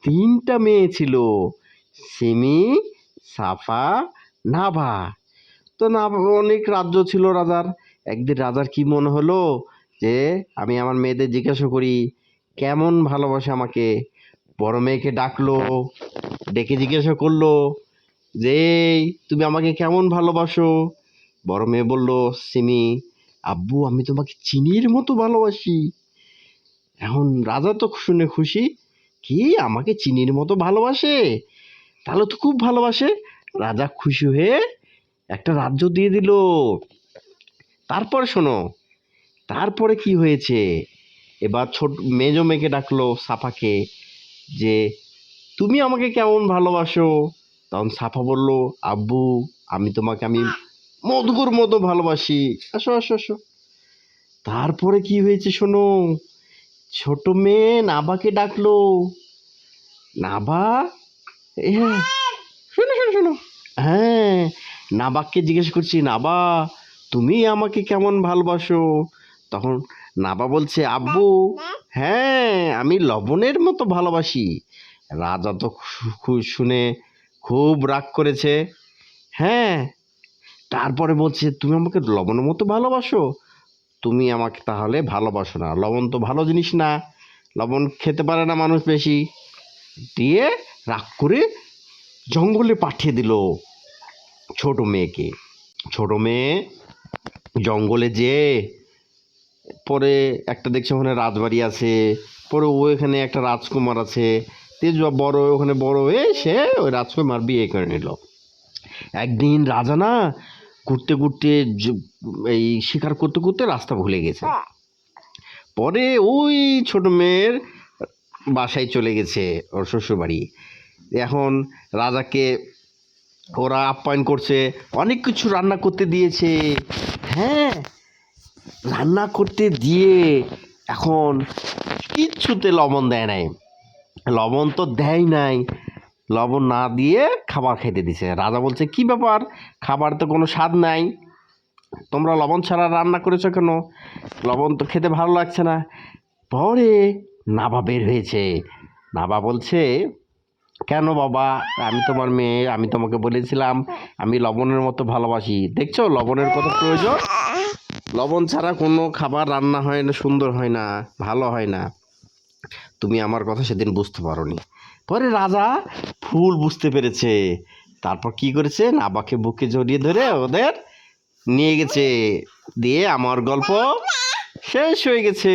তিনটা মেয়ে ছিল, সিমি, সাফা, নাভা। তো নাভা অনেক রাজ্য ছিল রাজার। একদিন রাজার কি মনে হলো যে আমি আমার মেয়েদের জিজ্ঞাসা করি কেমন ভালোবাসে আমাকে। বড় মেয়েকে ডাকলো, ডেকে জিজ্ঞাসা করলো যে "এই, তুমি আমাকে কেমন ভালোবাসো?" বড় মেয়ে বলল, সিমি, আব্বু আমি তোমাকে চিনির মতো ভালোবাসি। এখন রাজা তো শুনে খুশি, কি আমাকে চিনির মতো ভালোবাসে, তাহলে তো খুব ভালোবাসে। রাজা খুশি হয়ে একটা রাজ্য দিয়ে দিল। তারপরে শোনো, তারপরে কি হয়েছে। এবার ছোট মেজো মেয়েকে ডাকলো, সাফাকে, যে তুমি আমাকে কেমন ভালোবাসো। তখন সাফা বলল, আব্বু আমি মধুর মতো ভালোবাসি, আসো আসো আসো। তারপরে কি হয়েছে শোনো, ছোট মেয়ে নাভাকে ডাকলো। নাভা, হ্যাঁ, শোনো শোনো শোনো, হ্যাঁ, নাভাকে জিজ্ঞেস করছি, নাভা তুমি আমাকে কেমন ভালোবাসো। তখন নাভা বলছে, আব্বু হ্যাঁ আমি লবণের মতো ভালোবাসি। রাজা তো শুনে খুব রাগ করেছে। হ্যাঁ, তারপরে বলছে, তুমি আমাকে লবণের মতো ভালোবাসো, তুমি আমাকে তাহলে ভালোবাসো না, লবণ তো ভালো জিনিস না, লবণ খেতে পারে না মানুষ বেশি। দিয়ে রাগ করে জঙ্গলে পাঠিয়ে দিল ছোট মেয়েকে। ছোট মেয়ে জঙ্গলে যেয়ে পরে একটা দেখছে ওখানে রাজবাড়ি আছে, পরে ওইখানে একটা রাজকুমার আছে, তেজ বড় ওখানে বড় হয়ে সে ওই রাজকুমার বিয়ে করে নিল। একদিন রাজা না ঘুরতে ঘুরতে এই শিকার করতে করতে রাস্তা ভুলে গেছে। পরে ওই ছোট মেয়ের বাসায় চলে গেছে, ওর শ্বশুর বাড়ি। এখন রাজাকে ওরা আপ্যায়ন করছে, অনেক কিছু রান্না করতে দিয়েছে। হ্যাঁ, রান্না করতে দিয়ে এখন কিচ্ছুতে লবণ দেয় নাই, লবণ তো দেয় নাই, লবণ না দিয়ে খাবার খেতে দিছে। রাজা বলছে, কি ব্যাপার, খাবার তো কোনো স্বাদ নাই, তোমরা লবণ ছাড়া রান্না করেছো কেন, লবণ তো খেতে ভালো লাগছে না। পরে নাভা বের হয়েছে। নাভা বলছে, কেন বাবা, আমি তোমার মেয়ে, আমি তোমাকে বলেছিলাম আমি লবণের মতো ভালোবাসি, দেখছো লবণের কত প্রয়োজন, লবণ ছাড়া কোনো খাবার রান্না হয় না, সুন্দর হয় না, ভালো হয় না, তুমি আমার কথা সেদিন বুঝতে পারোনি। পরে রাজা ফুল বুঝতে পেরেছে। তারপর কি করেছে, নাভাকে বুকে জড়িয়ে ধরে ওদের নিয়ে গেছে, দিয়ে আমার গল্প শেষ হয়ে গেছে।